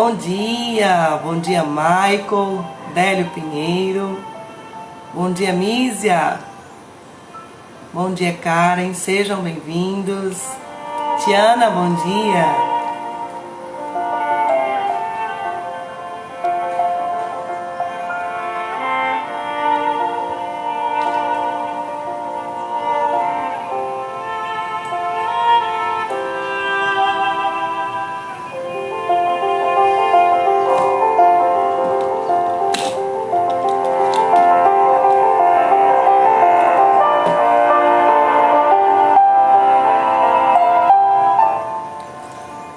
Bom dia Michael, Délio Pinheiro, bom dia Mísia, bom dia Karen, sejam bem-vindos. Tiana, bom dia.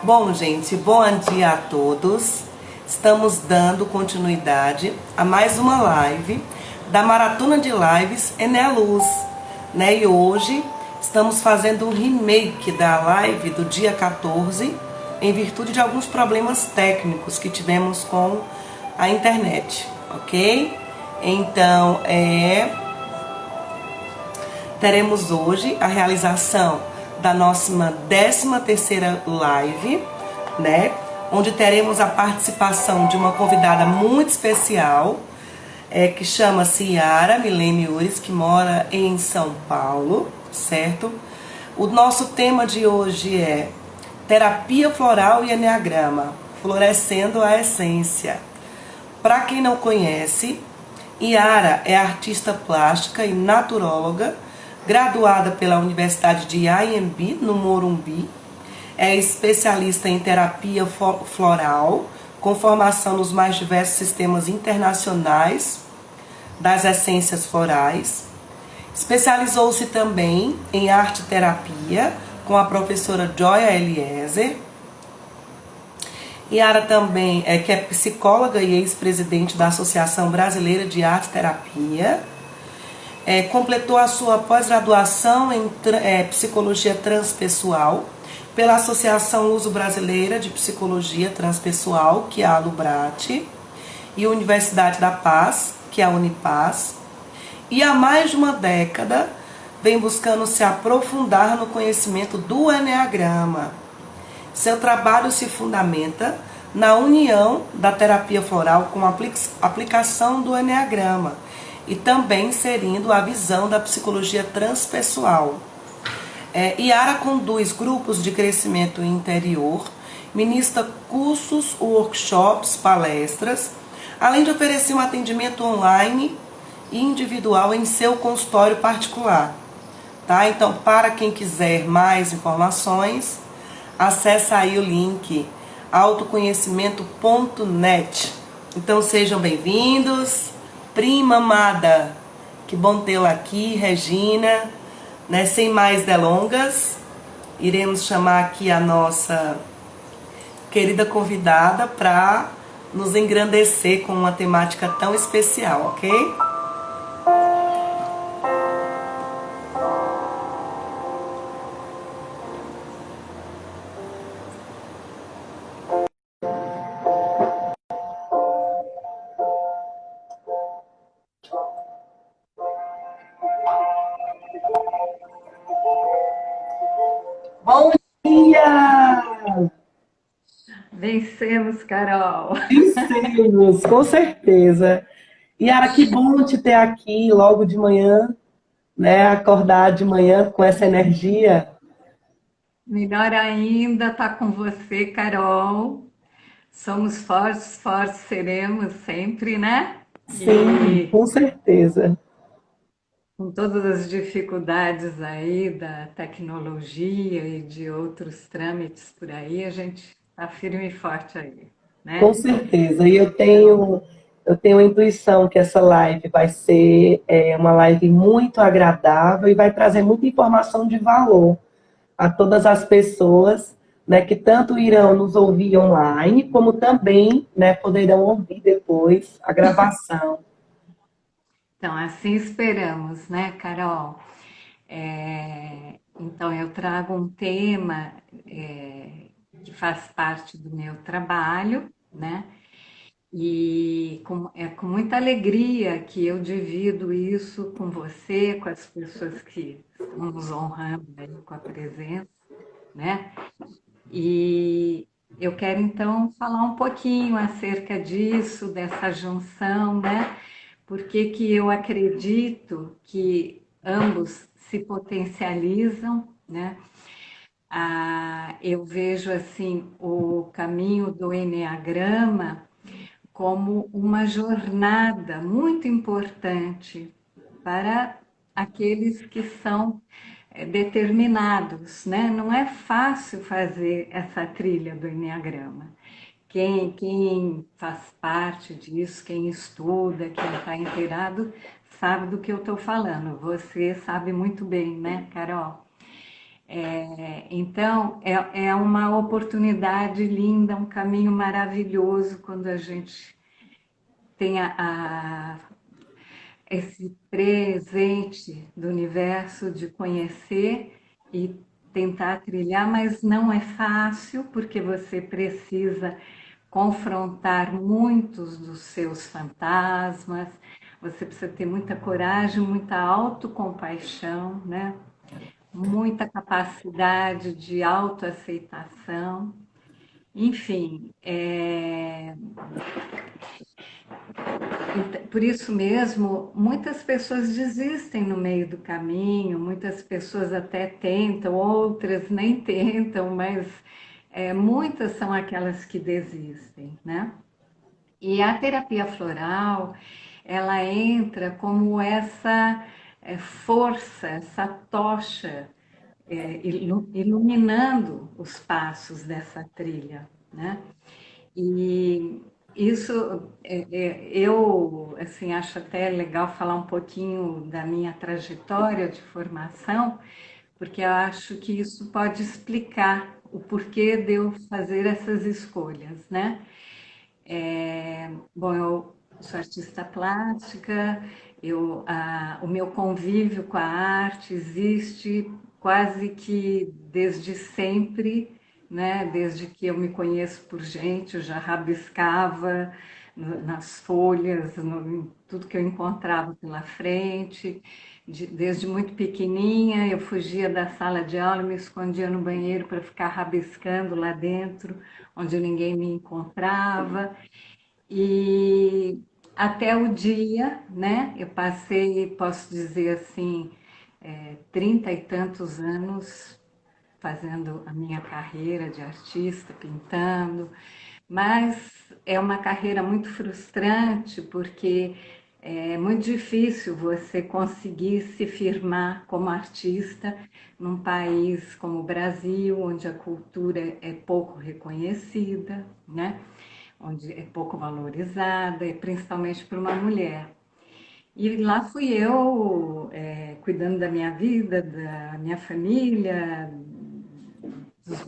Bom, gente, bom dia a todos. Estamos dando continuidade a mais uma live da Maratona de Lives Enea Luz, né? E hoje estamos fazendo um remake da live do dia 14, em virtude de alguns problemas técnicos que tivemos com a internet, ok? Então, teremos hoje a realização da nossa 13ª live, né? Onde teremos a participação de uma convidada muito especial, que chama-se Yara Milene Ures, que mora em São Paulo, certo? O nosso tema de hoje é terapia floral e eneagrama, florescendo a essência. Para quem não conhece, Yara é artista plástica e naturóloga, graduada pela Universidade de Anhembi, no Morumbi. É especialista em terapia floral, com formação nos mais diversos sistemas internacionais das essências florais. Especializou-se também em arte-terapia, com a professora Joia Eliezer. Yara também que é psicóloga e ex-presidente da Associação Brasileira de Arte-Terapia. Completou a sua pós-graduação em Psicologia Transpessoal pela Associação Luso-Brasileira de Psicologia Transpessoal, que é a Alubrate, e Universidade da Paz, que é a Unipaz. E há mais de uma década vem buscando se aprofundar no conhecimento do eneagrama. Seu trabalho se fundamenta na união da terapia floral com a aplicação do eneagrama, e também inserindo a visão da psicologia transpessoal. Yara conduz grupos de crescimento interior, ministra cursos, workshops, palestras, além de oferecer um atendimento online e individual em seu consultório particular. Tá? Então, para quem quiser mais informações, acesse aí o link autoconhecimento.net. Então, sejam bem-vindos. Prima amada, que bom tê-la aqui, Regina, né? Sem mais delongas, iremos chamar aqui a nossa querida convidada para nos engrandecer com uma temática tão especial, ok? Bom dia! Vencemos, Carol! Vencemos, com certeza. Yara, que bom te ter aqui logo de manhã, né? Acordar de manhã com essa energia. Melhor ainda estar com você, Carol. Somos fortes, fortes seremos sempre, né? Sim, E com certeza. com todas as dificuldades aí da tecnologia e de outros trâmites por aí, a gente está firme e forte aí, Com né? certeza. E Então, eu tenho a intuição que essa live vai ser uma live muito agradável e vai trazer muita informação de valor a todas as pessoas, né, que tanto irão nos ouvir online, como também, né, poderão ouvir depois a gravação. então, assim esperamos, né, Carol? Então, eu trago um tema que faz parte do meu trabalho, né? E é com muita alegria que eu divido isso com você, com as pessoas que estão nos honrando aí com a presença, né? E eu quero então falar um pouquinho acerca disso, dessa junção, né? Porque que eu acredito que ambos se potencializam, né? Eu vejo assim o caminho do enneagrama como uma jornada muito importante para aqueles que são determinados, né? Não é fácil fazer essa trilha do enneagrama. Quem faz parte disso, quem estuda, quem está inteirado, sabe do que eu estou falando. Você sabe muito bem, né, Carol? Então, é uma oportunidade linda, um caminho maravilhoso quando a gente tem esse presente do universo de conhecer e tentar trilhar, mas não é fácil, porque você precisa confrontar muitos dos seus fantasmas, você precisa ter muita coragem, muita autocompaixão, né? Muita capacidade de autoaceitação. Enfim, por isso mesmo, muitas pessoas desistem no meio do caminho, muitas pessoas até tentam, outras nem tentam, mas muitas são aquelas que desistem, né? E a terapia floral, ela entra como essa força, essa tocha iluminando os passos dessa trilha, né? E isso eu assim acho até legal falar um pouquinho da minha trajetória de formação, porque eu acho que isso pode explicar o porquê de eu fazer essas escolhas, né? Bom, eu sou artista plástica, o meu convívio com a arte existe quase que desde sempre, né? Desde que eu me conheço por gente, eu já rabiscava nas folhas, em tudo que eu encontrava pela frente. Desde muito pequenininha, eu fugia da sala de aula, me escondia no banheiro para ficar rabiscando lá dentro, onde ninguém me encontrava. E até o dia, né? Eu passei, posso dizer assim, 30 e tantos anos fazendo a minha carreira de artista, pintando, mas é uma carreira muito frustrante porque é muito difícil você conseguir se firmar como artista num país como o Brasil, onde a cultura é pouco reconhecida, né? Onde é pouco valorizada, e principalmente por uma mulher. E lá fui eu, cuidando da minha vida, da minha família, dos,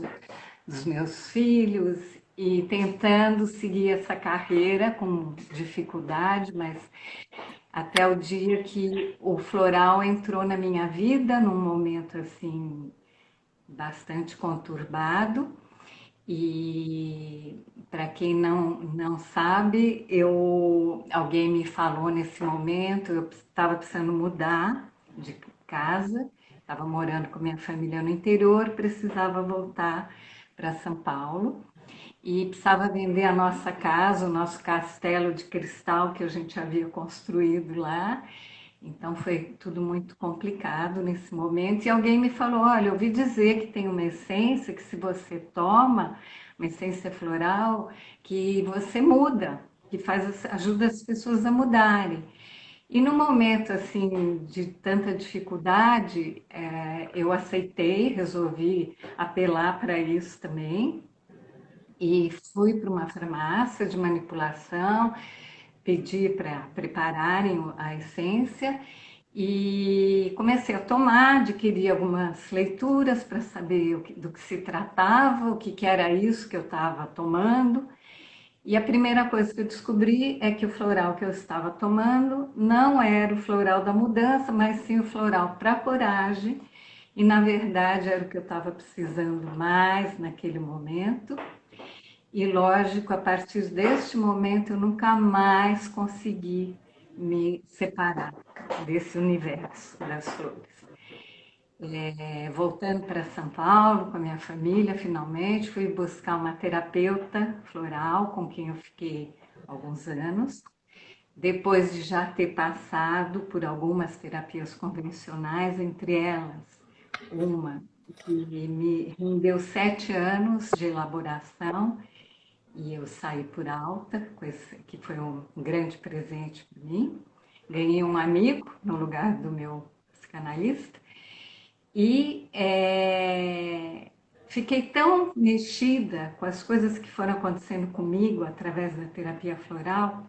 dos meus filhos, e tentando seguir essa carreira com dificuldade, mas até o dia que o floral entrou na minha vida, num momento assim bastante conturbado. E para quem não sabe, alguém me falou nesse momento, eu estava precisando mudar de casa, estava morando com minha família no interior, precisava voltar para São Paulo e precisava vender a nossa casa, o nosso castelo de cristal que a gente havia construído lá. Então foi tudo muito complicado nesse momento. E alguém me falou: olha, eu ouvi dizer que tem uma essência que, se você toma, uma essência floral, que você muda, que ajuda as pessoas a mudarem. E no momento assim de tanta dificuldade, eu aceitei, resolvi apelar para isso também. E fui para uma farmácia de manipulação, pedi para prepararem a essência e comecei a tomar, adquiri algumas leituras para saber do que se tratava, o que era isso que eu estava tomando. E a primeira coisa que eu descobri é que o floral que eu estava tomando não era o floral da mudança, mas sim o floral para coragem. E na verdade era o que eu estava precisando mais naquele momento. E lógico, a partir deste momento eu nunca mais consegui me separar desse universo das flores. voltando para São Paulo com a minha família, finalmente, fui buscar uma terapeuta floral com quem eu fiquei alguns anos. Depois de já ter passado por algumas terapias convencionais, entre elas uma que me rendeu 7 anos de elaboração e eu saí por alta, que foi um grande presente para mim. Ganhei um amigo no lugar do meu psicanalista e fiquei tão mexida com as coisas que foram acontecendo comigo através da terapia floral.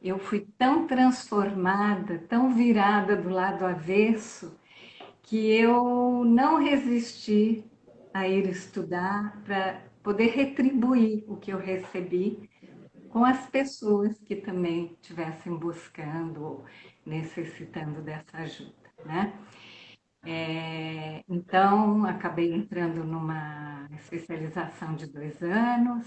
Eu fui tão transformada, tão virada do lado avesso, que eu não resisti a ir estudar para poder retribuir o que eu recebi com as pessoas que também estivessem buscando ou necessitando dessa ajuda, né? Então, acabei entrando numa especialização de 2 anos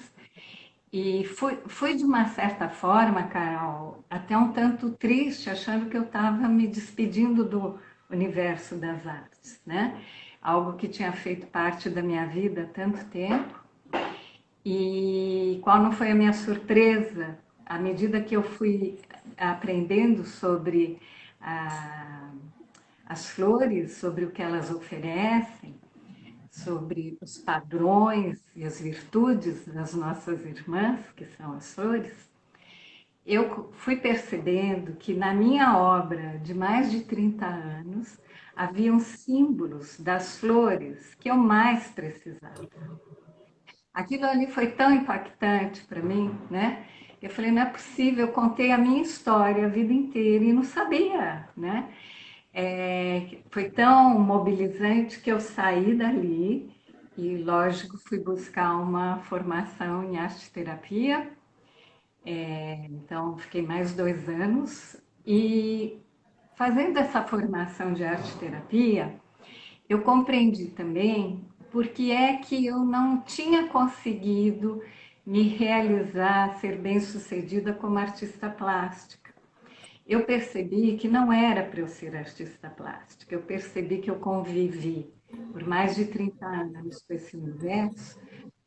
e fui de uma certa forma, Carol, até um tanto triste, achando que eu estava me despedindo do universo das artes, né? Algo que tinha feito parte da minha vida há tanto tempo. E qual não foi a minha surpresa? À medida que eu fui aprendendo sobre a, as flores, sobre o que elas oferecem, sobre os padrões e as virtudes das nossas irmãs, que são as flores, eu fui percebendo que na minha obra de mais de 30 anos haviam símbolos das flores que eu mais precisava. Aquilo ali foi tão impactante para mim, né? Eu falei, não é possível, eu contei a minha história a vida inteira e não sabia, né? Foi tão mobilizante que eu saí dali e, lógico, fui buscar uma formação em arte terapia. Então, fiquei mais 2 anos e fazendo essa formação de arte terapia, eu compreendi também porque é que eu não tinha conseguido me realizar, ser bem-sucedida como artista plástica. Eu percebi que não era para eu ser artista plástica, eu percebi que eu convivi por mais de 30 anos com esse universo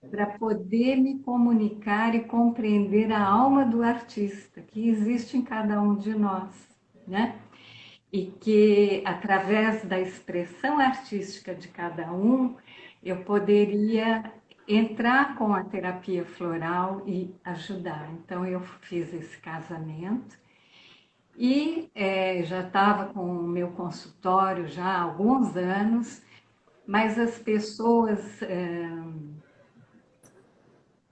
para poder me comunicar e compreender a alma do artista que existe em cada um de nós, né? E que através da expressão artística de cada um, eu poderia entrar com a terapia floral e ajudar. Então eu fiz esse casamento e já estava com o meu consultório já há alguns anos, mas as pessoas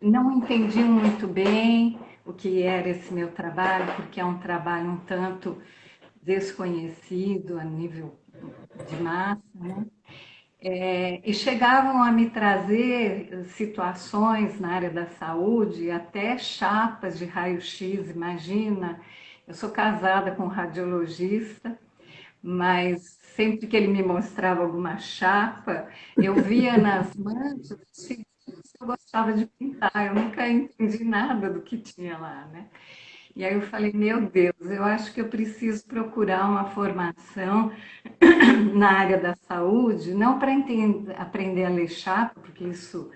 não entendiam muito bem o que era esse meu trabalho, porque é um trabalho um tanto desconhecido a nível de massa, né? E chegavam a me trazer situações na área da saúde, até chapas de raio-x, imagina. Eu sou casada com um radiologista, mas sempre que ele me mostrava alguma chapa, eu via nas manchas que eu gostava de pintar, eu nunca entendi nada do que tinha lá, né? E aí eu falei, meu Deus, eu acho que eu preciso procurar uma formação na área da saúde, não para aprender a ler chapa, porque isso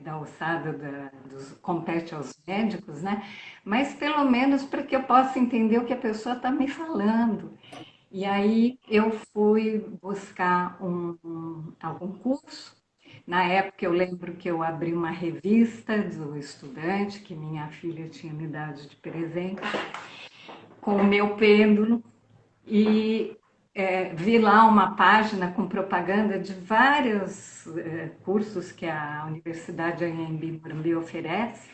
da alçada compete aos médicos, né? Mas pelo menos para que eu possa entender o que a pessoa está me falando. E aí eu fui buscar algum curso. Na época eu lembro que eu abri uma revista do estudante que minha filha tinha me dado de presente, com o meu pêndulo, e vi lá uma página com propaganda de vários cursos que a Universidade Anhembi Morumbi oferece.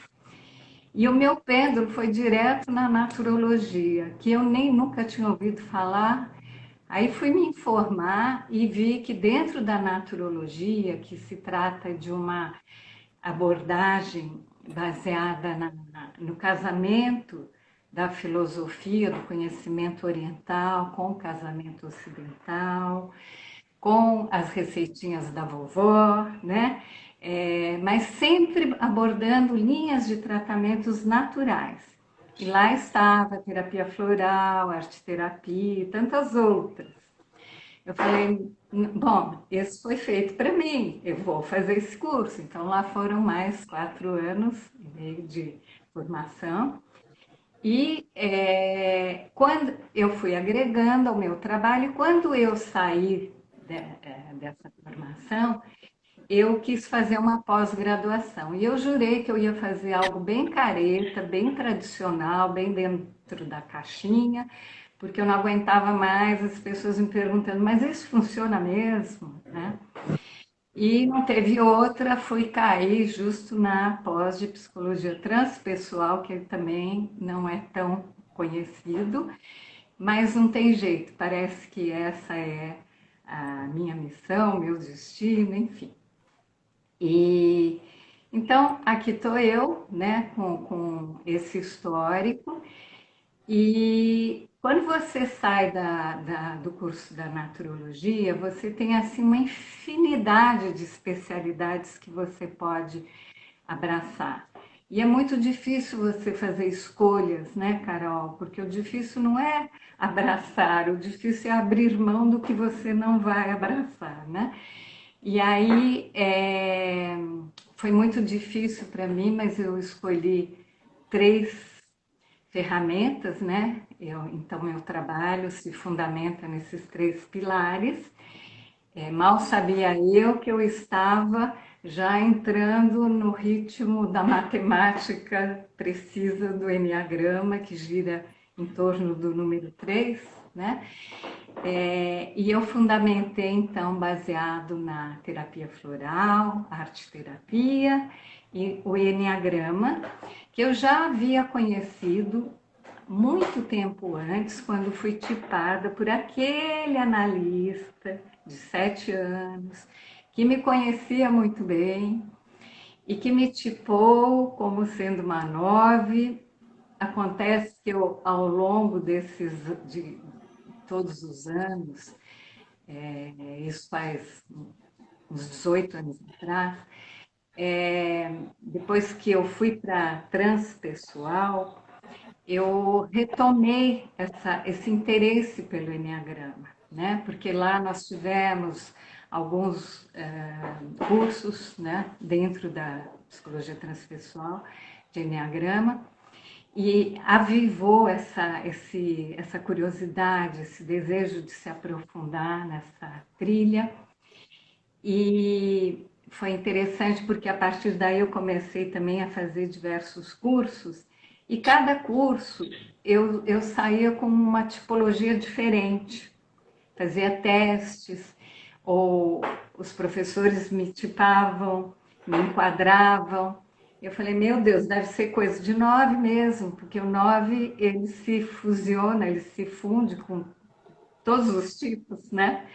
E o meu pêndulo foi direto na naturologia, que eu nem nunca tinha ouvido falar. Aí fui me informar e vi que dentro da naturologia, que se trata de uma abordagem baseada no casamento da filosofia, do conhecimento oriental com o casamento ocidental, com as receitinhas da vovó, né? Mas sempre abordando linhas de tratamentos naturais. E lá estava a terapia floral, a arte-terapia e tantas outras. Eu falei, bom, esse foi feito para mim, eu vou fazer esse curso. Então lá foram mais 4 anos e meio de formação. E quando eu fui agregando ao meu trabalho, quando eu saí dessa formação, eu quis fazer uma pós-graduação. E eu jurei que eu ia fazer algo bem careta, bem tradicional, bem dentro da caixinha, porque eu não aguentava mais as pessoas me perguntando, mas isso funciona mesmo, né? E não teve outra, fui cair justo na pós de psicologia transpessoal, que também não é tão conhecido, mas não tem jeito, parece que essa é a minha missão, meu destino, enfim. E então aqui estou eu, né, com esse histórico. E quando você sai do curso da naturologia, você tem assim uma infinidade de especialidades que você pode abraçar. E é muito difícil você fazer escolhas, né, Carol? Porque o difícil não é abraçar, o difícil é abrir mão do que você não vai abraçar, né? E aí foi muito difícil para mim, mas eu escolhi 3 ferramentas, né? Então, meu trabalho se fundamenta nesses 3 pilares. Mal sabia eu que eu estava já entrando no ritmo da matemática precisa do enneagrama, que gira em torno do número 3, né? E eu fundamentei, então, baseado na terapia floral, arte-terapia e o enneagrama, que eu já havia conhecido muito tempo antes, quando fui tipada por aquele analista de 7 anos, que me conhecia muito bem e que me tipou como sendo uma 9. Acontece que eu, ao longo de todos os anos, isso faz uns 18 anos atrás, depois que eu fui para transpessoal, eu retomei esse interesse pelo Enneagrama, né? Porque lá nós tivemos alguns cursos, né, dentro da psicologia transpessoal de Enneagrama, e avivou essa curiosidade, esse desejo de se aprofundar nessa trilha. E foi interessante porque a partir daí eu comecei também a fazer diversos cursos, e cada curso eu saía com uma tipologia diferente, fazia testes, ou os professores me tipavam, me enquadravam. Eu falei, meu Deus, deve ser coisa de 9 mesmo, porque o 9 ele se fusiona, ele se funde com todos os tipos, né?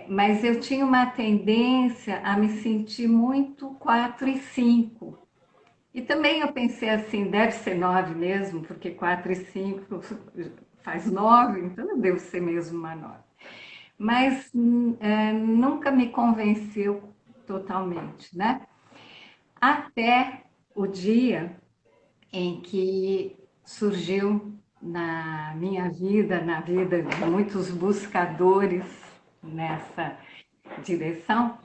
Mas eu tinha uma tendência a me sentir muito 4 e 5. E também eu pensei assim, deve ser 9 mesmo, porque 4 e 5 faz 9, então eu devo ser mesmo uma 9. Mas nunca me convenceu totalmente, né? Até o dia em que surgiu na minha vida, na vida de muitos buscadores nessa direção,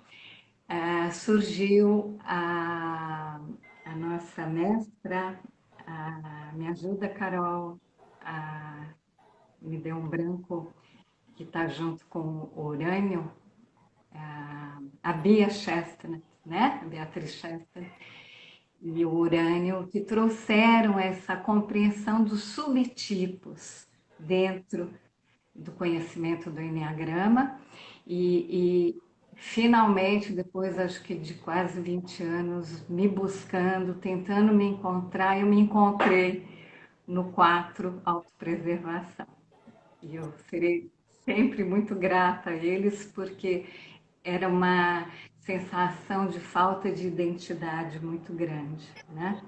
surgiu a nossa mestra, me ajuda, Carol, me deu um branco que está junto com o Urânio, a Bia Chestnut, né? A Beatriz Chestnut e o Urânio, que trouxeram essa compreensão dos subtipos dentro do conhecimento do Enneagrama e finalmente, depois acho que de quase 20 anos, me buscando, tentando me encontrar, eu me encontrei no 4, autopreservação. E eu serei sempre muito grata a eles, porque era uma sensação de falta de identidade muito grande, né?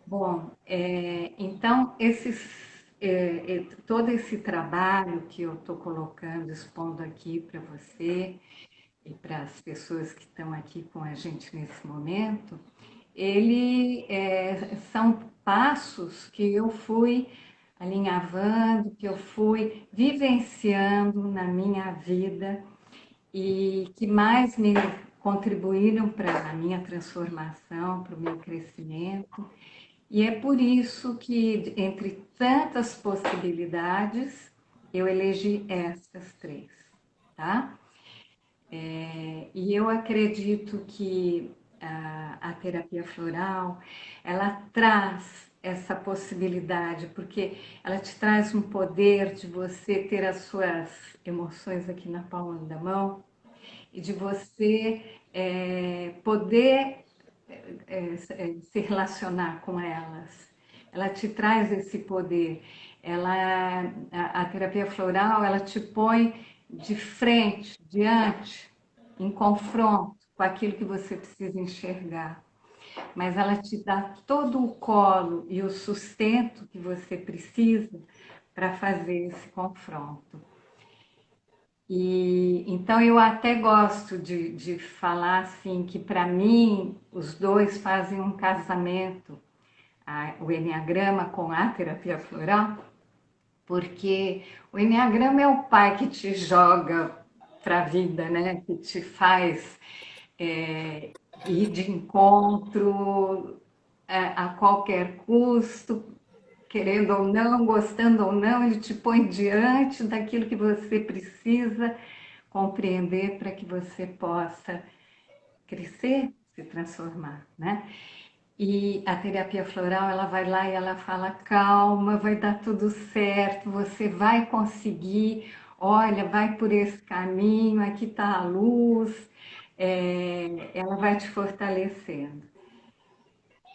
Bom, então todo esse trabalho que eu estou colocando, expondo aqui para você e para as pessoas que estão aqui com a gente nesse momento, são passos que eu fui alinhavando, que eu fui vivenciando na minha vida e que mais me contribuíram para a minha transformação, para o meu crescimento. E é por isso que, entre tantas possibilidades, eu elegi essas três, tá? E eu acredito que a terapia floral, ela traz essa possibilidade, porque ela te traz um poder de você ter as suas emoções aqui na palma da mão e de você poder se relacionar com elas. Ela te traz esse poder. A terapia floral, ela te põe de frente, diante, em confronto com aquilo que você precisa enxergar. Mas ela te dá todo o colo e o sustento que você precisa para fazer esse confronto. E então eu até gosto de falar assim que para mim os dois fazem um casamento, o enneagrama com a terapia floral, porque o enneagrama é o pai que te joga para a vida, né? Que te faz ir de encontro a qualquer custo, querendo ou não, gostando ou não, ele te põe diante daquilo que você precisa compreender para que você possa crescer, se transformar, né? E a terapia floral, ela vai lá e ela fala: calma, vai dar tudo certo, você vai conseguir, olha, vai por esse caminho, aqui está a luz, ela vai te fortalecendo.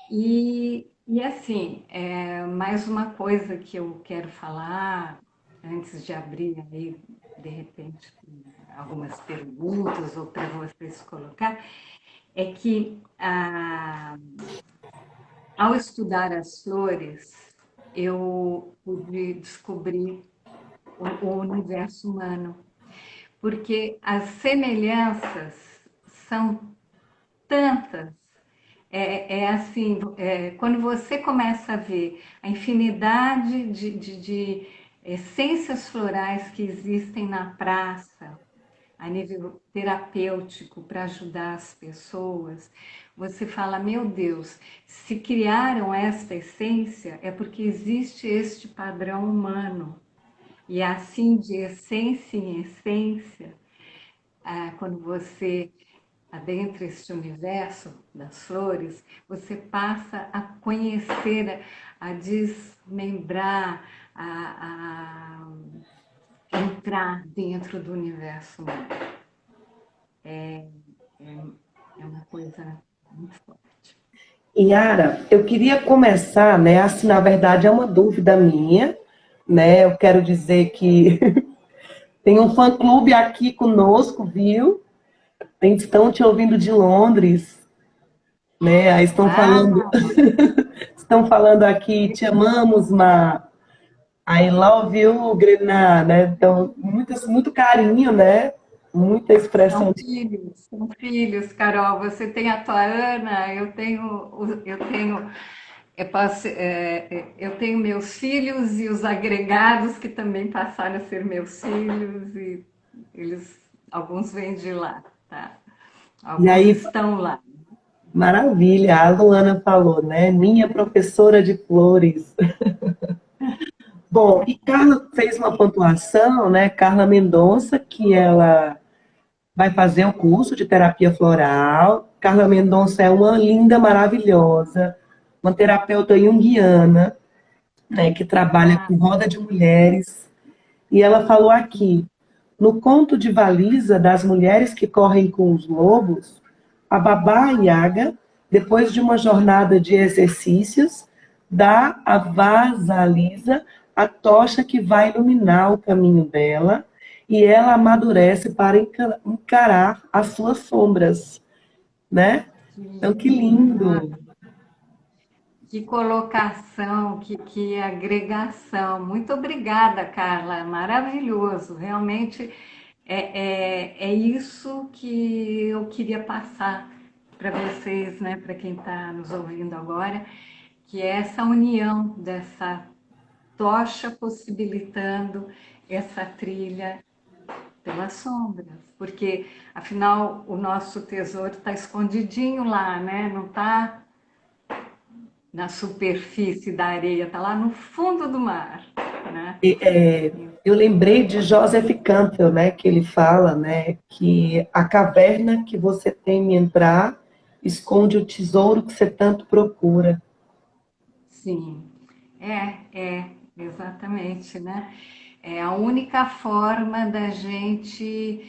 E assim, mais uma coisa que eu quero falar, antes de abrir aí, de repente, algumas perguntas ou para vocês colocar, é que ao estudar as flores, eu pude descobrir o universo humano, porque as semelhanças são tantas. Assim, quando você começa a ver a infinidade de essências florais que existem na praça, a nível terapêutico, para ajudar as pessoas, você fala: meu Deus, se criaram esta essência, é porque existe este padrão humano. E assim, de essência em essência, quando você adentra este universo das flores, você passa a conhecer, a desmembrar, a entrar dentro do universo humano. É uma coisa muito forte. Yara, eu queria começar, né? Assim, na verdade, é uma dúvida minha, né? Eu quero dizer que tem um fã-clube aqui conosco, viu? Estão te ouvindo de Londres, né? Aí Uau! estão falando aqui, te amamos, Ma. I love you, Grená, né? Então, muito carinho, né? Muita expressão. São filhos, Carol. Você tem a tua Ana, eu tenho meus filhos e os agregados que também passaram a ser meus filhos e alguns vêm de lá, tá? E Alguns aí, estão lá. maravilha, a Luana falou, né? Minha professora de flores. Bom, e Carla fez uma pontuação, né? Carla Mendonça, que ela vai fazer o curso de terapia floral. Carla Mendonça é uma linda, maravilhosa, uma terapeuta junguiana, né, que trabalha Ah, com roda de mulheres. E ela falou aqui, no conto de Valisa das mulheres que correm com os lobos, a babá Yaga, depois de uma jornada de exercícios, dá a Vasalisa a tocha que vai iluminar o caminho dela e ela amadurece para encarar as suas sombras, né? Então, que lindo! que colocação, que agregação. Muito obrigada, Carla. Maravilhoso. Realmente é isso que eu queria passar para vocês, né, para quem está nos ouvindo agora, que é essa união dessa tocha possibilitando essa trilha pelas sombras, porque afinal o nosso tesouro está escondidinho lá, né? Não está na superfície da areia, está lá no fundo do mar, né? Eu lembrei de Joseph Campbell, né, que ele fala, né, que a caverna que você teme entrar esconde o tesouro que você tanto procura. Sim, exatamente, né? É a única forma da gente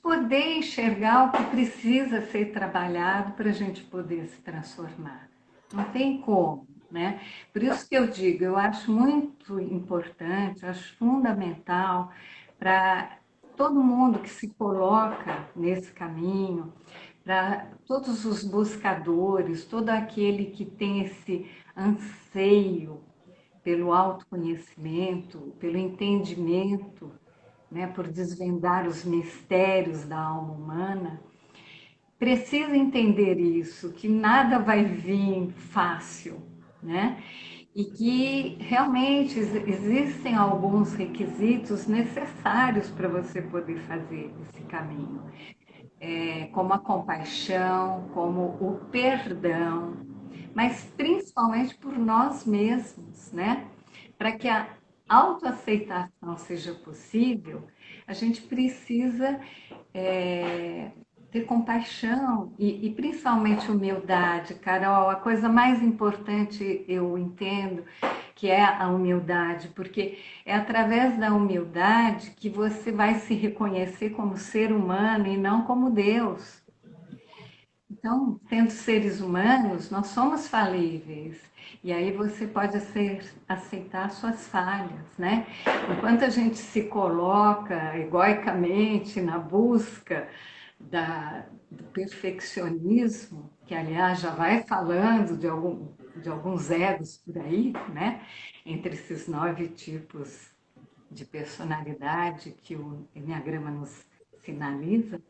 poder enxergar o que precisa ser trabalhado para a gente poder se transformar. Não tem como, né? Por isso que eu digo, eu acho muito importante, acho fundamental para todo mundo que se coloca nesse caminho, para todos os buscadores, todo aquele que tem esse anseio pelo autoconhecimento, pelo entendimento, né, por desvendar os mistérios da alma humana, precisa entender isso, que nada vai vir fácil, né? E que realmente existem alguns requisitos necessários para você poder fazer esse caminho, como a compaixão, como o perdão, mas principalmente por nós mesmos, né? Para que a autoaceitação seja possível, a gente precisa ter compaixão e principalmente humildade, Carol. A coisa mais importante eu entendo que é a humildade, porque é através da humildade que você vai se reconhecer como ser humano e não como Deus. Então, sendo seres humanos, nós somos falíveis. E aí você pode aceitar suas falhas, né? Enquanto a gente se coloca egoicamente na busca do perfeccionismo, que aliás já vai falando de alguns egos por aí, né? Entre esses 9 tipos de personalidade que o Enneagrama nos sinaliza,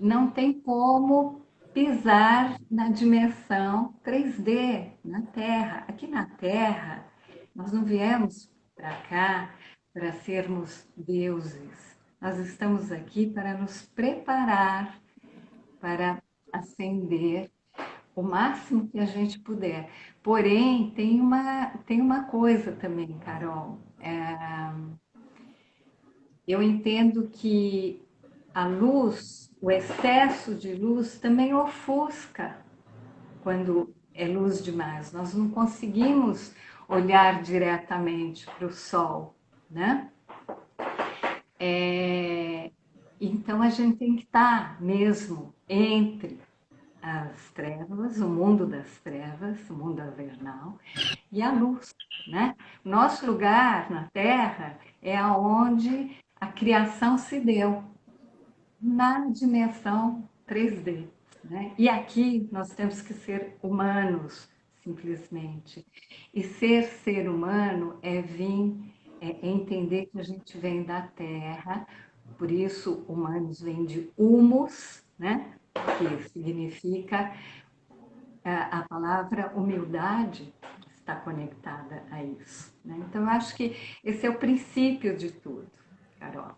não tem como pisar na dimensão 3D, na Terra. Aqui na Terra, nós não viemos para cá para sermos deuses. Nós estamos aqui para nos preparar para ascender o máximo que a gente puder. Porém, tem uma coisa também, Carol. Eu entendo que a luz, o excesso de luz, também ofusca quando é luz demais. Nós não conseguimos olhar diretamente para o sol, né? Então a gente tem que estar mesmo entre as trevas, o mundo das trevas, o mundo avernal, e a luz, né? Nosso lugar na Terra é aonde a criação se deu, na dimensão 3D, né? E aqui nós temos que ser humanos, simplesmente. E ser humano é entender que a gente vem da Terra, por isso humanos vem de humus, né? Que significa a palavra humildade está conectada a isso, né? Então eu acho que esse é o princípio de tudo, Carol.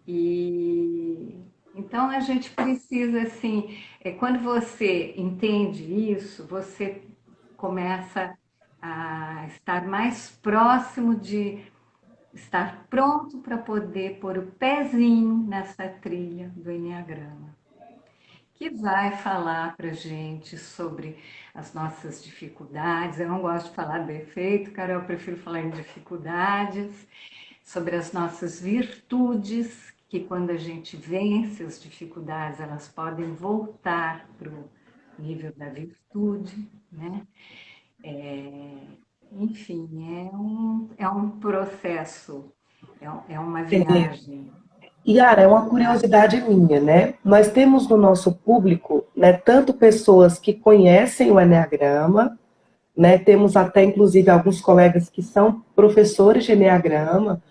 E então a gente precisa, assim, quando você entende isso, você começa a estar mais próximo de estar pronto para poder pôr o pezinho nessa trilha do Enneagrama, que vai falar para gente sobre as nossas dificuldades. Eu não gosto de falar defeito, cara, eu prefiro falar em dificuldades, sobre as nossas virtudes, que quando a gente vence as dificuldades, elas podem voltar para o nível da virtude, né? Enfim, é um processo, é uma viagem. Yara, é uma curiosidade minha, né? Nós temos no nosso público, né, tanto pessoas que conhecem o Enneagrama, né? Temos até, inclusive, alguns colegas que são professores de Enneagrama,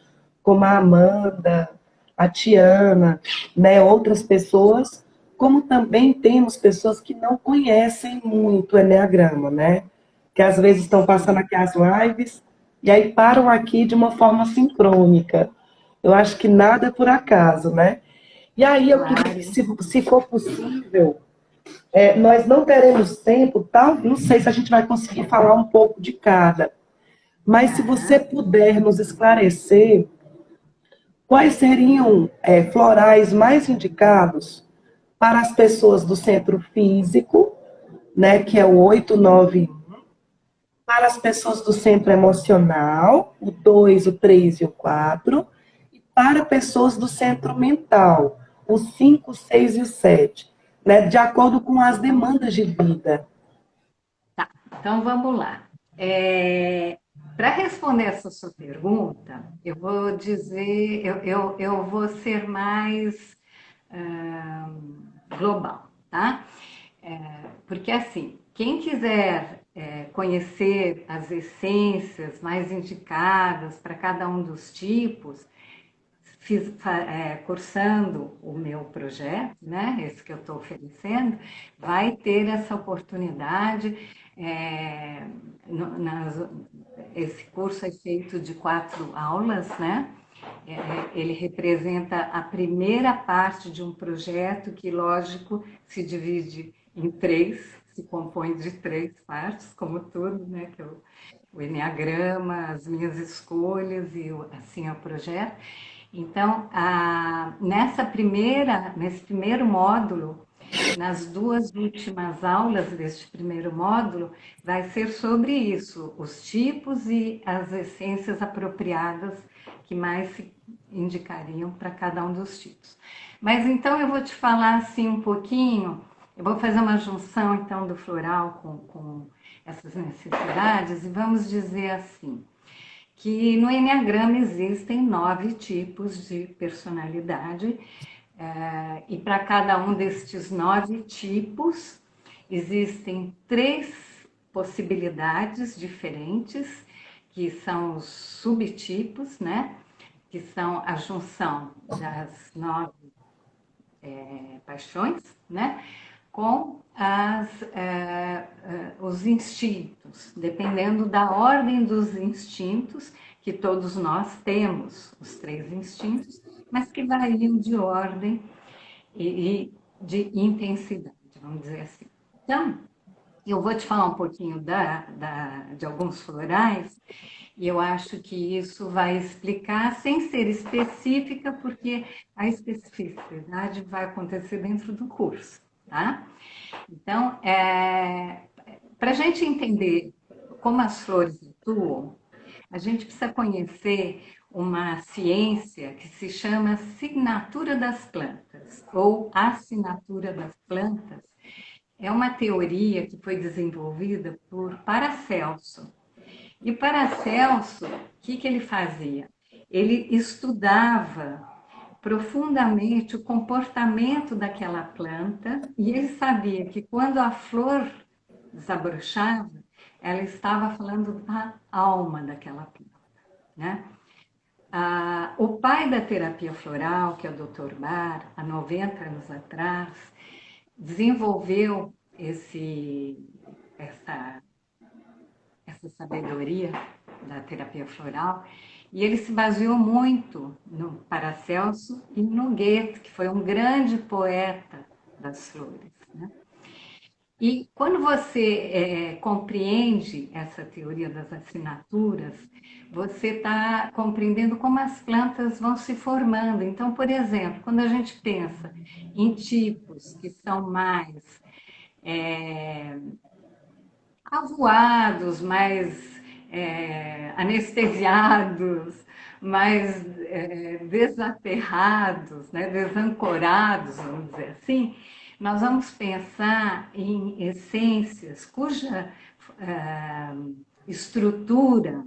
como a Amanda, a Tiana, né, outras pessoas, como também temos pessoas que não conhecem muito o Enneagrama, né? Que às vezes estão passando Sim, aqui as lives e aí param aqui de uma forma sincrônica. Eu acho que nada é por acaso, né? E aí eu queria que, claro. se for possível, nós não teremos tempo, tal, não sei se a gente vai conseguir falar um pouco de cada, mas se você Aham. puder nos esclarecer quais seriam florais mais indicados para as pessoas do centro físico, né, que é o 891, para as pessoas do centro emocional, o 2, o 3 e o 4, e para pessoas do centro mental, o 5, o 6 e o 7, né, de acordo com as demandas de vida. Tá, então vamos lá. Para responder essa sua pergunta, eu vou dizer, eu vou ser mais ah, global, tá? Porque assim, quem quiser conhecer as essências mais indicadas para cada um dos tipos, cursando o meu projeto, né, esse que eu estou oferecendo, vai ter essa oportunidade. é, no- nas- Esse curso é feito de 4 aulas, né? Ele representa a primeira parte de um projeto que, lógico, se divide em três, se compõe de 3 partes, como tudo, né? Que o Enneagrama, as minhas escolhas e assim é o projeto. Então, nesse primeiro módulo, nas 2 últimas aulas deste primeiro módulo, vai ser sobre isso, os tipos e as essências apropriadas que mais se indicariam para cada um dos tipos. Mas então eu vou te falar assim um pouquinho, eu vou fazer uma junção então do floral com essas necessidades e vamos dizer assim, que no Enneagrama existem 9 tipos de personalidade, e para cada um destes 9 tipos existem 3 possibilidades diferentes, que são os subtipos, né? Que são a junção das 9 paixões, né? Com os instintos, dependendo da ordem dos instintos, que todos nós temos, os 3 instintos, mas que variam de ordem e de intensidade, vamos dizer assim. Então, eu vou te falar um pouquinho de alguns florais, e eu acho que isso vai explicar, sem ser específica, porque a especificidade vai acontecer dentro do curso, tá? Então, para a gente entender como as flores atuam, a gente precisa conhecer uma ciência que se chama assinatura das plantas, ou assinatura das plantas. É uma teoria que foi desenvolvida por Paracelso. E Paracelso, o que ele fazia? Ele estudava profundamente o comportamento daquela planta e ele sabia que quando a flor desabrochava, ela estava falando da alma daquela planta, né? O pai da terapia floral, que é o Dr. Bar, há 90 anos atrás, desenvolveu essa, essa sabedoria da terapia floral e ele se baseou muito no Paracelso e no Goethe, que foi um grande poeta das flores, né? E quando você compreende essa teoria das assinaturas, você está compreendendo como as plantas vão se formando. Então, por exemplo, quando a gente pensa em tipos que são mais é, avoados, mais anestesiados, mais desaterrados, né, desancorados, vamos dizer assim, nós vamos pensar em essências cuja estrutura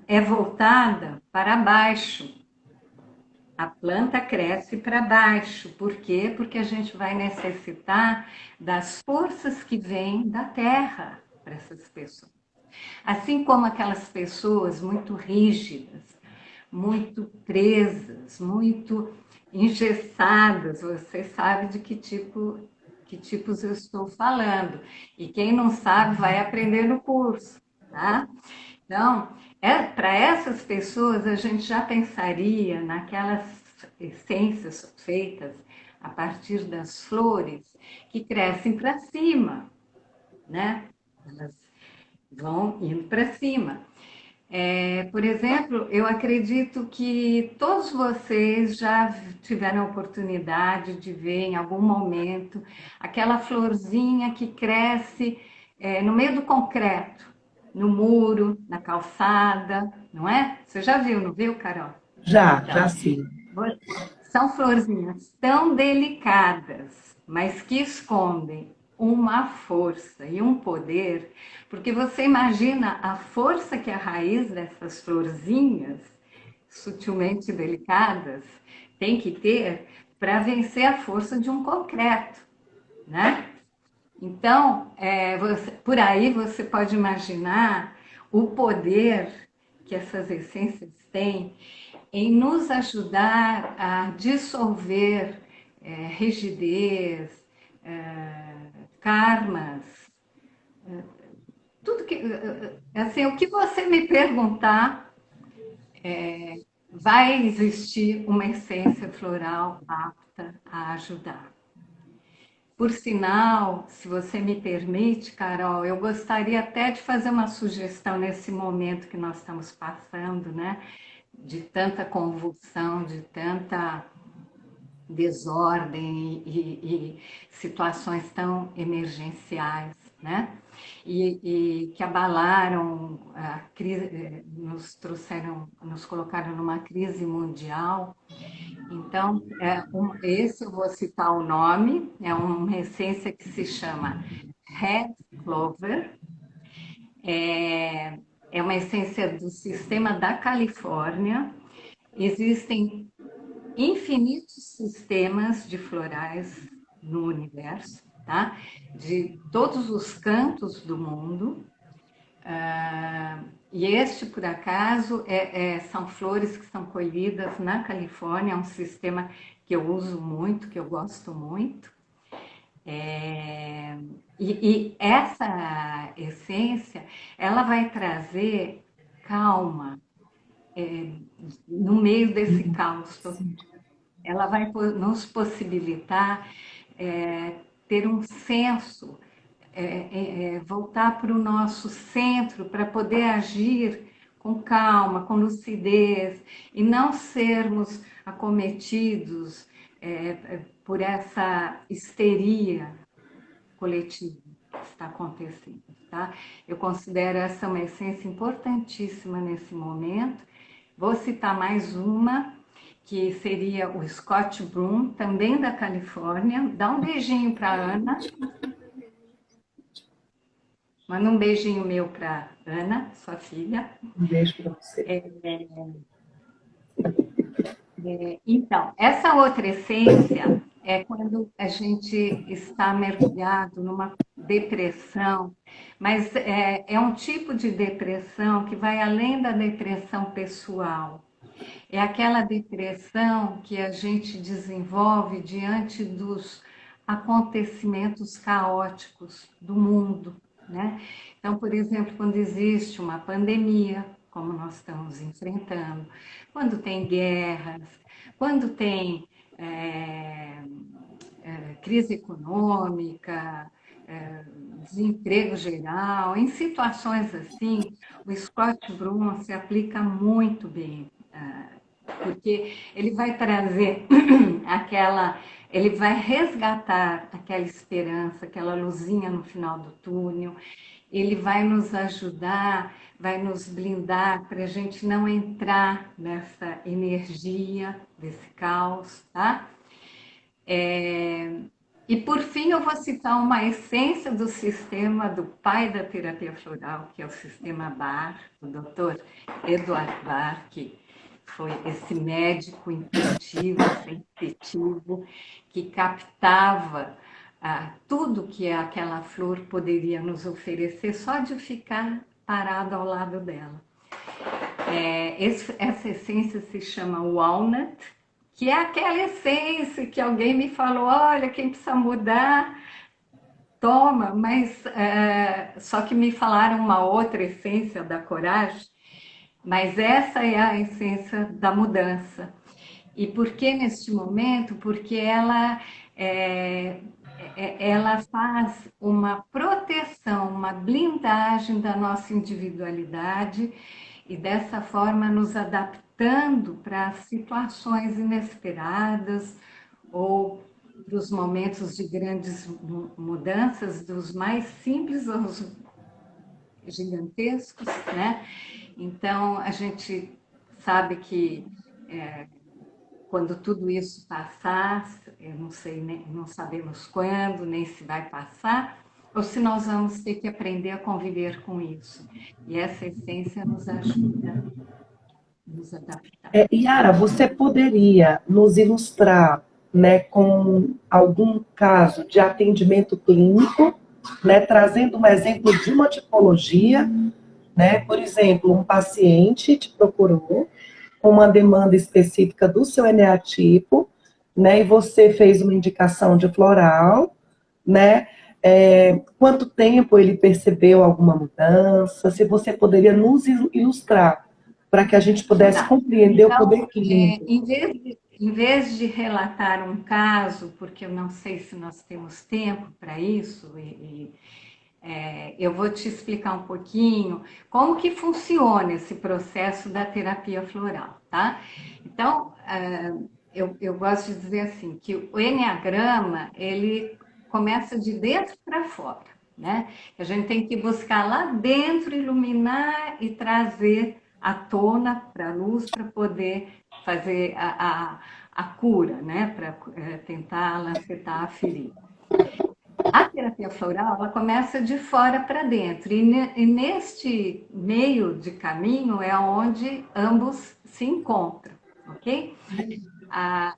é voltada para baixo. A planta cresce para baixo. Por quê? Porque a gente vai necessitar das forças que vêm da terra para essas pessoas. Assim como aquelas pessoas muito rígidas, muito presas, muito engessadas. Você sabe de que tipos eu estou falando. E quem não sabe vai aprender no curso, tá? Então, para essas pessoas, a gente já pensaria naquelas essências feitas a partir das flores que crescem para cima, né? Elas vão indo para cima. Por exemplo, eu acredito que todos vocês já tiveram a oportunidade de ver em algum momento aquela florzinha que cresce no meio do concreto, no muro, na calçada, não é? Você já viu, não viu, Carol? Já Então, sim. são florzinhas tão delicadas, mas que escondem uma força e um poder, porque você imagina a força que a raiz dessas florzinhas, sutilmente delicadas, tem que ter para vencer a força de um concreto, né? Então, por aí você pode imaginar o poder que essas essências têm em nos ajudar a dissolver rigidez, karmas, tudo que. Assim, o que você me perguntar, vai existir uma essência floral apta a ajudar. Por sinal, se você me permite, Carol, eu gostaria até de fazer uma sugestão nesse momento que nós estamos passando, né? De tanta convulsão, de tanta desordem e situações tão emergenciais, né? E que abalaram a crise, nos colocaram numa crise mundial. Então, esse eu vou citar o nome, é uma essência que se chama Red Clover, é, é uma essência do sistema da Califórnia. Existem infinitos sistemas de florais no universo, tá? De todos os cantos do mundo. E este, por acaso, são flores que são colhidas na Califórnia, é um sistema que eu uso muito, que eu gosto muito. E essa essência, ela vai trazer calma no meio desse caos. Ela vai nos possibilitar ter um senso, voltar para o nosso centro, para poder agir com calma, com lucidez, e não sermos acometidos por essa histeria coletiva que está acontecendo. Tá? Eu considero essa uma essência importantíssima nesse momento. Vou citar mais uma, que seria o Scott Broom, também da Califórnia. Dá um beijinho para a Ana. Manda um beijinho meu para Ana, sua filha. Um beijo para você. Então, essa outra essência é quando a gente está mergulhado numa depressão, mas é um tipo de depressão que vai além da depressão pessoal. É aquela depressão que a gente desenvolve diante dos acontecimentos caóticos do mundo, né? Então, por exemplo, quando existe uma pandemia, como nós estamos enfrentando, quando tem guerras, quando tem crise econômica, desemprego geral, em situações assim, o Scott Brum se aplica muito bem, porque ele vai trazer ele vai resgatar aquela esperança, aquela luzinha no final do túnel, ele vai nos ajudar, vai nos blindar para a gente não entrar nessa energia, desse caos, tá? E por fim, eu vou citar uma essência do sistema do pai da terapia floral, que é o sistema Bar, o Dr. Eduard Bar, que foi esse médico intuitivo, sensitivo, que captava tudo que aquela flor poderia nos oferecer só de ficar parado ao lado dela. Essa essência se chama walnut, que é aquela essência que alguém me falou, olha, quem precisa mudar, toma, mas só que me falaram uma outra essência da coragem, mas essa é a essência da mudança. E por que neste momento? Porque ela faz uma proteção, uma blindagem da nossa individualidade e dessa forma nos adaptando para situações inesperadas ou para os momentos de grandes mudanças, dos mais simples aos gigantescos, né? Então, a gente sabe que quando tudo isso passar, eu não sei, não sabemos quando, nem se vai passar, ou se nós vamos ter que aprender a conviver com isso. E essa essência nos ajuda a nos adaptar. Yara, você poderia nos ilustrar, né, com algum caso de atendimento clínico, né, trazendo um exemplo de uma tipologia, né? Por exemplo, um paciente te procurou com uma demanda específica do seu eneatipo, né? E você fez uma indicação de floral, né? Quanto tempo ele percebeu alguma mudança? Se você poderia nos ilustrar para que a gente pudesse Tá. compreender o poder Então, clínico. em vez de relatar um caso, porque eu não sei se nós temos tempo para isso, eu vou te explicar um pouquinho como que funciona esse processo da terapia floral, tá? Então, eu gosto de dizer assim, que o enneagrama, ele começa de dentro para fora, né? A gente tem que buscar lá dentro, iluminar e trazer à tona, para a luz, para poder fazer a cura, né? Para tentar lancetar a ferida. A terapia floral, ela começa de fora para dentro, e neste meio de caminho é onde ambos se encontram, ok?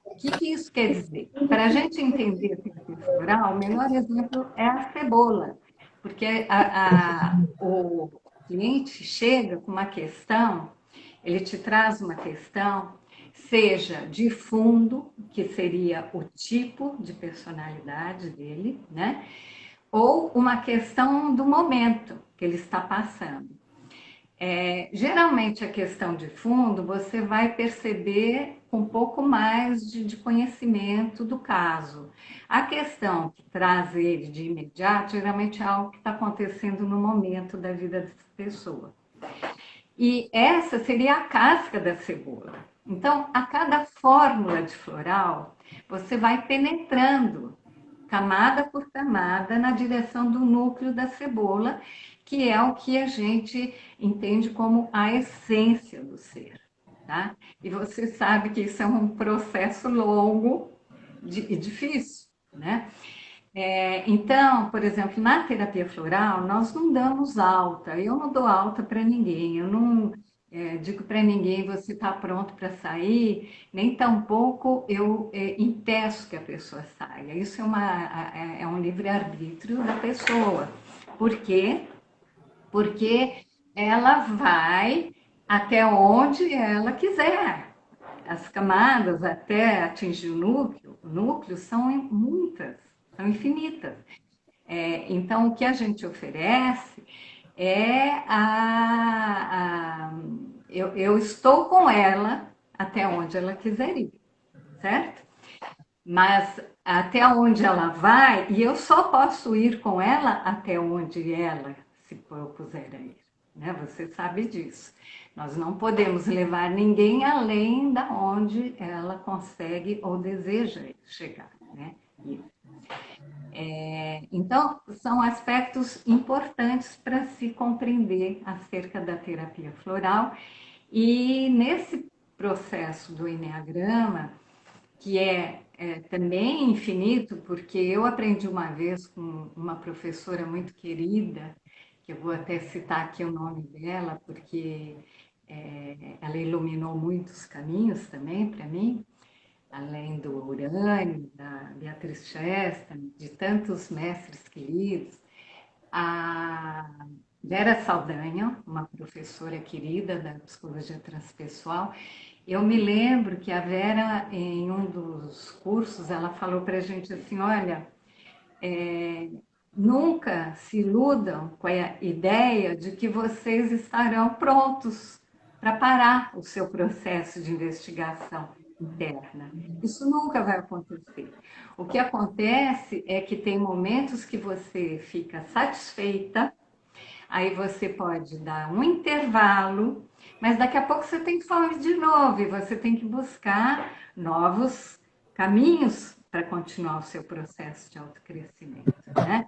O que isso quer dizer? Para a gente entender a terapia floral, o melhor exemplo é a cebola, porque o cliente chega com uma questão, ele te traz uma questão, seja de fundo, que seria o tipo de personalidade dele, né? Ou uma questão do momento que ele está passando. Geralmente a questão de fundo você vai perceber com um pouco mais de conhecimento do caso. A questão que traz ele de imediato, geralmente é algo que está acontecendo no momento da vida dessa pessoa. E essa seria a casca da cebola. Então, a cada fórmula de floral, você vai penetrando camada por camada na direção do núcleo da cebola, que é o que a gente entende como a essência do ser, tá? E você sabe que isso é um processo longo e difícil, né? Então, por exemplo, na terapia floral, nós não damos alta. Eu não dou alta para ninguém. Eu não digo para ninguém você está pronto para sair, nem tampouco eu impeço que a pessoa saia. Isso é um livre-arbítrio da pessoa. Por quê? Porque ela vai até onde ela quiser. As camadas até atingir o núcleo são muitas, são infinitas. Então, o que a gente oferece é eu estou com ela até onde ela quiser ir, certo? Mas até onde ela vai, e eu só posso ir com ela até onde ela se propuser a ir, né? Você sabe disso. Nós não podemos levar ninguém além da onde ela consegue ou deseja chegar, né? Então, são aspectos importantes para se compreender acerca da terapia floral. E nesse processo do Enneagrama, que é também infinito, porque eu aprendi uma vez com uma professora muito querida, que eu vou até citar aqui o nome dela, porque ela iluminou muitos caminhos também para mim, além do Urânio, da Beatriz Chestan, de tantos mestres queridos. A Vera Saldanha, uma professora querida da psicologia transpessoal. Eu me lembro que a Vera, em um dos cursos, ela falou para a gente assim: olha, é, nunca se iludam com a ideia de que vocês estarão prontos para parar o seu processo de investigação interna. Isso nunca vai acontecer. O que acontece é que tem momentos que você fica satisfeita, aí você pode dar um intervalo, mas daqui a pouco você tem fome de novo e você tem que buscar novos caminhos para continuar o seu processo de autocrescimento, né?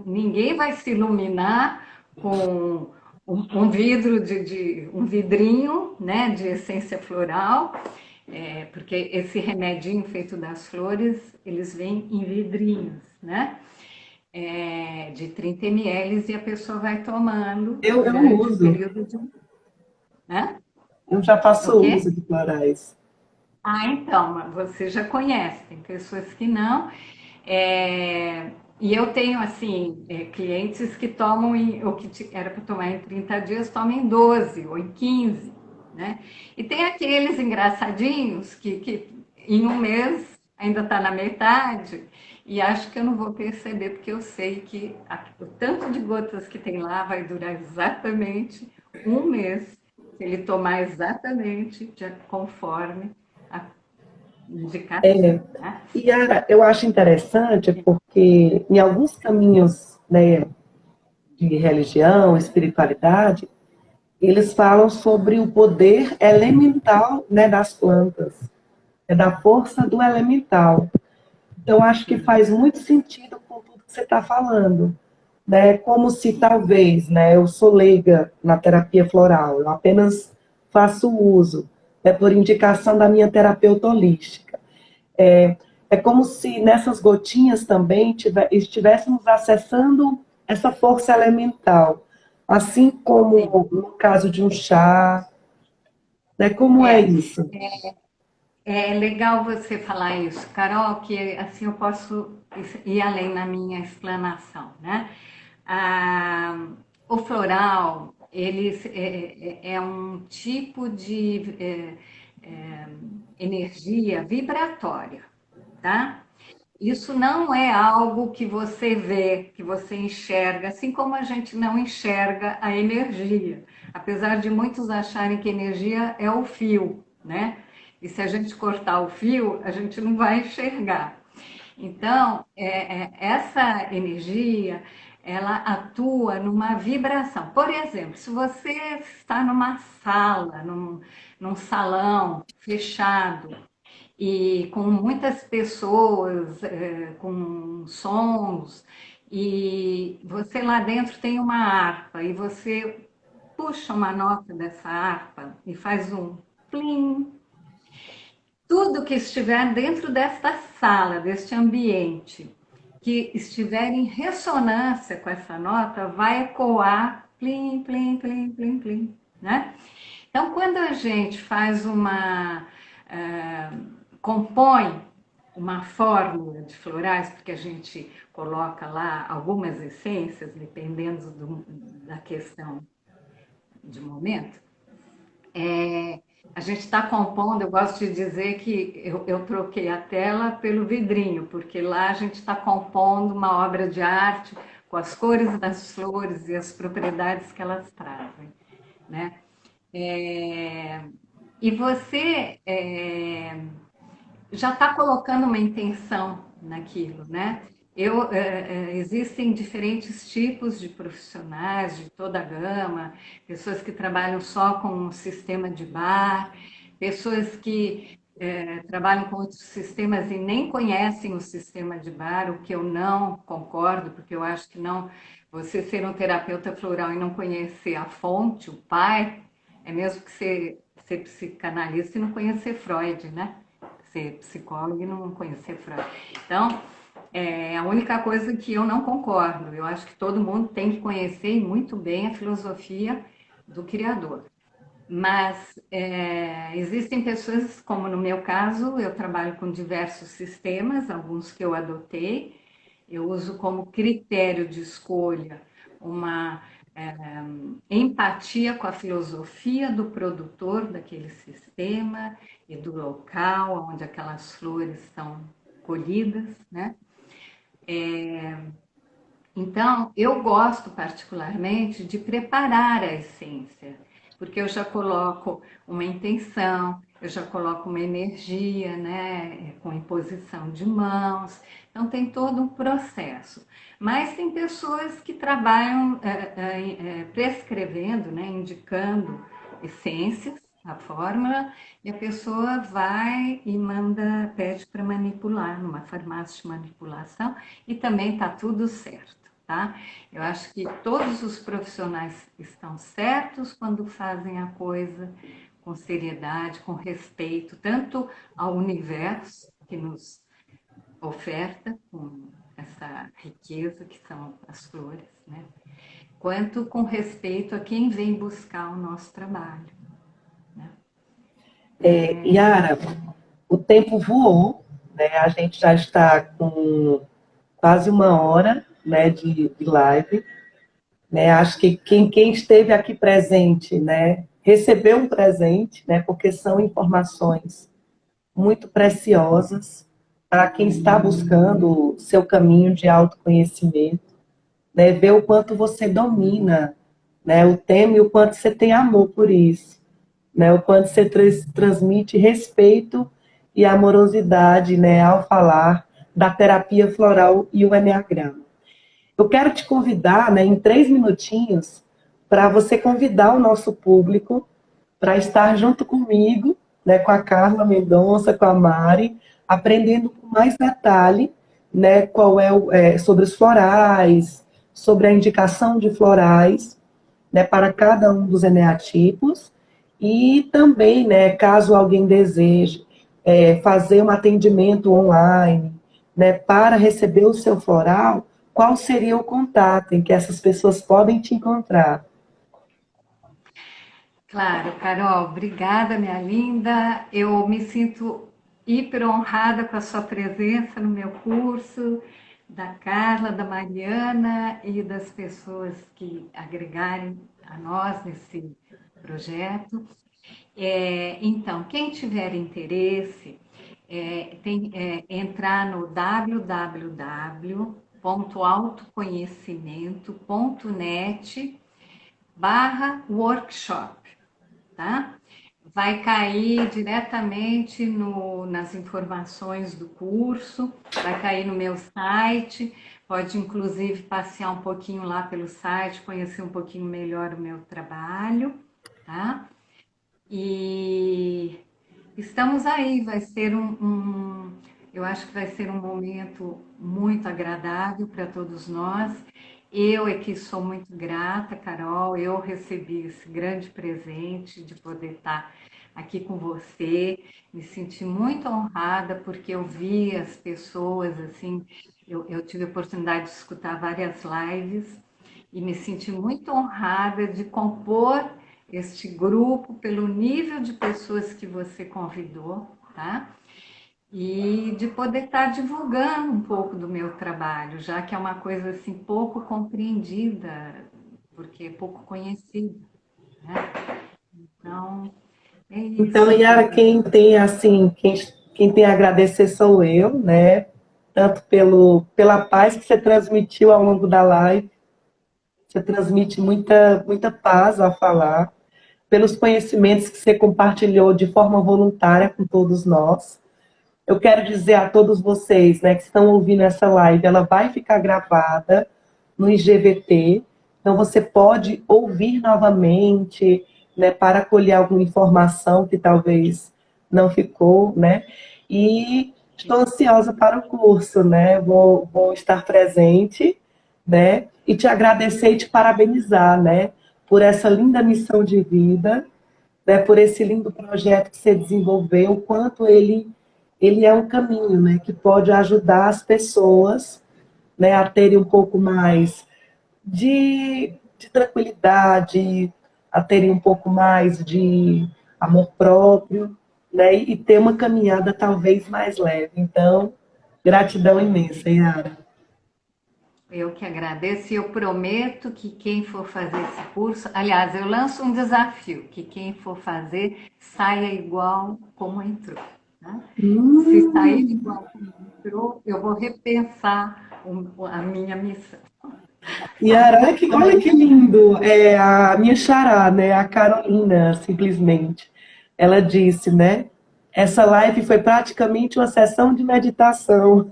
Ninguém vai se iluminar com um vidro um vidrinho, né, de essência floral, porque esse remedinho feito das flores, eles vêm em vidrinhos, né? De 30 ml e a pessoa vai tomando Eu durante o uso, período de. Né? eu já O faço quê? uso de florais. Ah, então, você já conhece, tem pessoas que não. É, e eu tenho, assim, clientes que tomam, o que era para tomar em 30 dias, tomam em 12 ou em 15, né? E tem aqueles engraçadinhos que em um mês ainda está na metade e acho que eu não vou perceber, porque eu sei que o tanto de gotas que tem lá vai durar exatamente um mês, se ele tomar exatamente conforme a indicação, né? E eu acho interessante porque em alguns caminhos, né, de religião, espiritualidade, eles falam sobre o poder elemental, né, das plantas, é da força do elemental. Então, acho que Sim, faz muito sentido com tudo que você está falando, né? Como se talvez, né, eu sou leiga na terapia floral, eu apenas faço uso, por indicação da minha terapeuta holística. É, é como se nessas gotinhas também estivéssemos acessando essa força elemental, assim sim. como no caso de um chá, né? Como é É, isso? é legal você falar isso, Carol, que assim eu posso ir além na minha explanação, né? Ah, o floral, ele é um tipo de energia vibratória, tá? Isso não é algo que você vê, que você enxerga, assim como a gente não enxerga a energia. Apesar de muitos acharem que energia é o fio, né? E se a gente cortar o fio, a gente não vai enxergar. Então, essa energia, ela atua numa vibração. Por exemplo, se você está numa sala, num salão fechado, e com muitas pessoas, com sons, e você lá dentro tem uma harpa, e você puxa uma nota dessa harpa e faz um plim. Tudo que estiver dentro desta sala, deste ambiente, que estiver em ressonância com essa nota, vai ecoar plim, plim, plim, plim, plim, né? Então, quando a gente faz compõe uma fórmula de florais, porque a gente coloca lá algumas essências, dependendo da questão de momento, a gente está compondo, eu gosto de dizer que eu troquei a tela pelo vidrinho, porque lá a gente está compondo uma obra de arte com as cores das flores e as propriedades que elas trazem, né? É, e você já está colocando uma intenção naquilo, né? Existem diferentes tipos de profissionais de toda a gama, pessoas que trabalham só com um sistema de bar, pessoas que trabalham com outros sistemas e nem conhecem o sistema de bar, o que eu não concordo, porque eu acho que não, você ser um terapeuta floral e não conhecer a fonte, o pai, é mesmo que ser psicanalista e não conhecer Freud, né? Ser psicólogo e não conhecer Freud. Então, é a única coisa que eu não concordo. Eu acho que todo mundo tem que conhecer muito bem a filosofia do Criador. Mas existem pessoas, como no meu caso, eu trabalho com diversos sistemas, alguns que eu adotei, eu uso como critério de escolha uma empatia com a filosofia do produtor daquele sistema e do local onde aquelas flores são colhidas, né? Então, eu gosto particularmente de preparar a essência, porque eu já coloco uma intenção, eu já coloco uma energia, né, com imposição de mãos. Então, tem todo um processo. Mas tem pessoas que trabalham prescrevendo, né, indicando essências, a fórmula, e a pessoa vai e manda, pede para manipular numa farmácia de manipulação, e também está tudo certo. Tá? Eu acho que todos os profissionais estão certos quando fazem a coisa com seriedade, com respeito, tanto ao universo que nos oferta, com essa riqueza que são as flores, né? Quanto com respeito a quem vem buscar o nosso trabalho. Né? Yara, o tempo voou, né? A gente já está com quase uma hora, né, de live. Né? Acho que quem esteve aqui presente, né, recebeu um presente, né, porque são informações muito preciosas para quem está buscando o seu caminho de autoconhecimento, né, ver o quanto você domina, né, o tema e o quanto você tem amor por isso, né, o quanto você transmite respeito e amorosidade, né, ao falar da terapia floral e o enneagrama. Eu quero te convidar, né, em 3 minutinhos, para você convidar o nosso público para estar junto comigo, né, com a Carla Mendonça, com a Mari, aprendendo com mais detalhe, né, qual sobre os florais, sobre a indicação de florais, né, para cada um dos eneatipos, e também, né, caso alguém deseje fazer um atendimento online, né, para receber o seu floral, qual seria o contato em que essas pessoas podem te encontrar? Claro, Carol, obrigada, minha linda. Eu me sinto hiper honrada com a sua presença no meu curso, da Carla, da Mariana e das pessoas que agregarem a nós nesse projeto. Então, quem tiver interesse, tem entrar no www.autoconhecimento.net/workshop, tá? Vai cair diretamente nas informações do curso, vai cair no meu site, pode inclusive passear um pouquinho lá pelo site, conhecer um pouquinho melhor o meu trabalho, tá? E estamos aí, vai ser eu acho que vai ser um momento muito agradável para todos nós. Eu é que sou muito grata, Carol, eu recebi esse grande presente de poder estar aqui com você, me senti muito honrada porque eu vi as pessoas, assim, eu tive a oportunidade de escutar várias lives e me senti muito honrada de compor este grupo pelo nível de pessoas que você convidou, tá? E de poder estar divulgando um pouco do meu trabalho, já que é uma coisa assim pouco compreendida, porque é pouco conhecida, né? Então, é Então, isso. Yara, quem tem a agradecer sou eu, né? Tanto pela paz que você transmitiu ao longo da live, você transmite muita paz ao falar, pelos conhecimentos que você compartilhou de forma voluntária com todos nós. Eu quero dizer a todos vocês, né, que estão ouvindo essa live, ela vai ficar gravada no IGVT, então você pode ouvir novamente, né, para colher alguma informação que talvez não ficou, né? E estou ansiosa para o curso, né? Vou estar presente, né? E te agradecer e te parabenizar, né? Por essa linda missão de vida, né? Por esse lindo projeto que você desenvolveu, o quanto ele é um caminho, né? Que pode ajudar as pessoas, né? A terem um pouco mais de tranquilidade, a terem um pouco mais de amor próprio, né? E ter uma caminhada talvez mais leve. Então, gratidão imensa, Yara. Eu que agradeço e eu prometo que quem for fazer esse curso, aliás, eu lanço um desafio, que quem for fazer saia igual como entrou, né? Se sair Hum. igual como entrou, eu vou repensar a minha missão. Yara, olha que lindo. É a minha xará, né? A Carolina, simplesmente. Ela disse, né? Essa live foi praticamente uma sessão de meditação.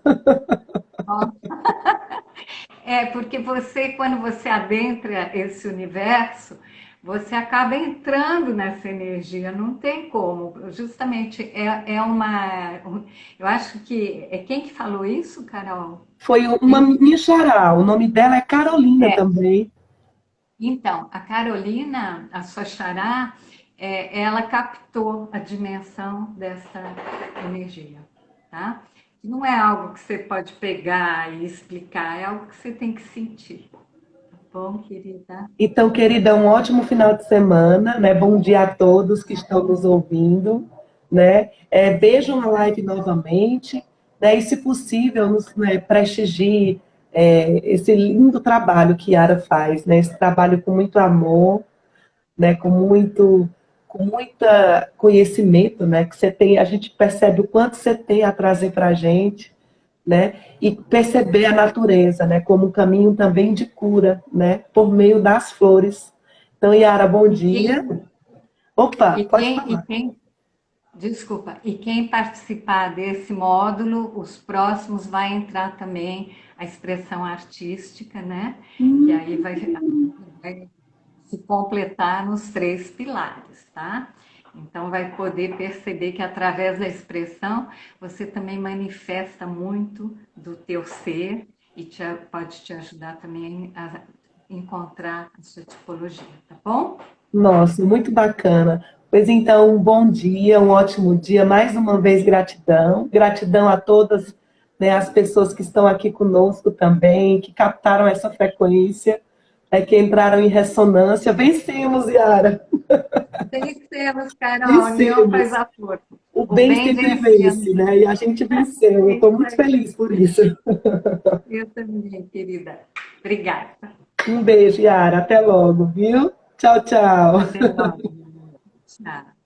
É, porque você, quando você adentra esse universo, você acaba entrando nessa energia, não tem como. Justamente é eu acho que é quem que falou isso, Carol? Foi uma Quem? minha xará. O nome dela é Carolina É. também. Então, a Carolina, a sua xará, ela captou a dimensão dessa energia, tá? Não é algo que você pode pegar e explicar, é algo que você tem que sentir. Tá bom, querida? Então, querida, um ótimo final de semana, né? Bom dia a todos que estão nos ouvindo, né? Vejam a live novamente, né? E, se possível, nos, né, prestigie esse lindo trabalho que Yara faz, né? Esse trabalho com muito amor, né? Com muita conhecimento, né? Que você tem, a gente percebe o quanto você tem a trazer para a gente, né? E perceber a natureza, né? Como um caminho também de cura, né? Por meio das flores. Então, Yara, bom E dia. quem, Opa, e pode quem, e falar. quem, desculpa, e quem participar desse módulo, os próximos vai entrar também a expressão artística, né? Que aí vai se completar nos três pilares, tá? Então, vai poder perceber que através da expressão você também manifesta muito do teu ser e pode te ajudar também a encontrar a sua tipologia, tá bom? Nossa, muito bacana. Pois então, um bom dia, um ótimo dia. Mais uma vez, gratidão. Gratidão a todas, né, as pessoas que estão aqui conosco também, que captaram essa frequência, que entraram em ressonância. Vencemos, Yara. Vencemos, Carol. A união faz Vencemos. a força. O O bem bem sempre vencendo. vence, né? E a gente venceu. Eu É estou isso muito aí. feliz por isso. Eu também, querida. Obrigada. Um beijo, Yara. Até logo, viu? Tchau, tchau. Até logo. Tchau.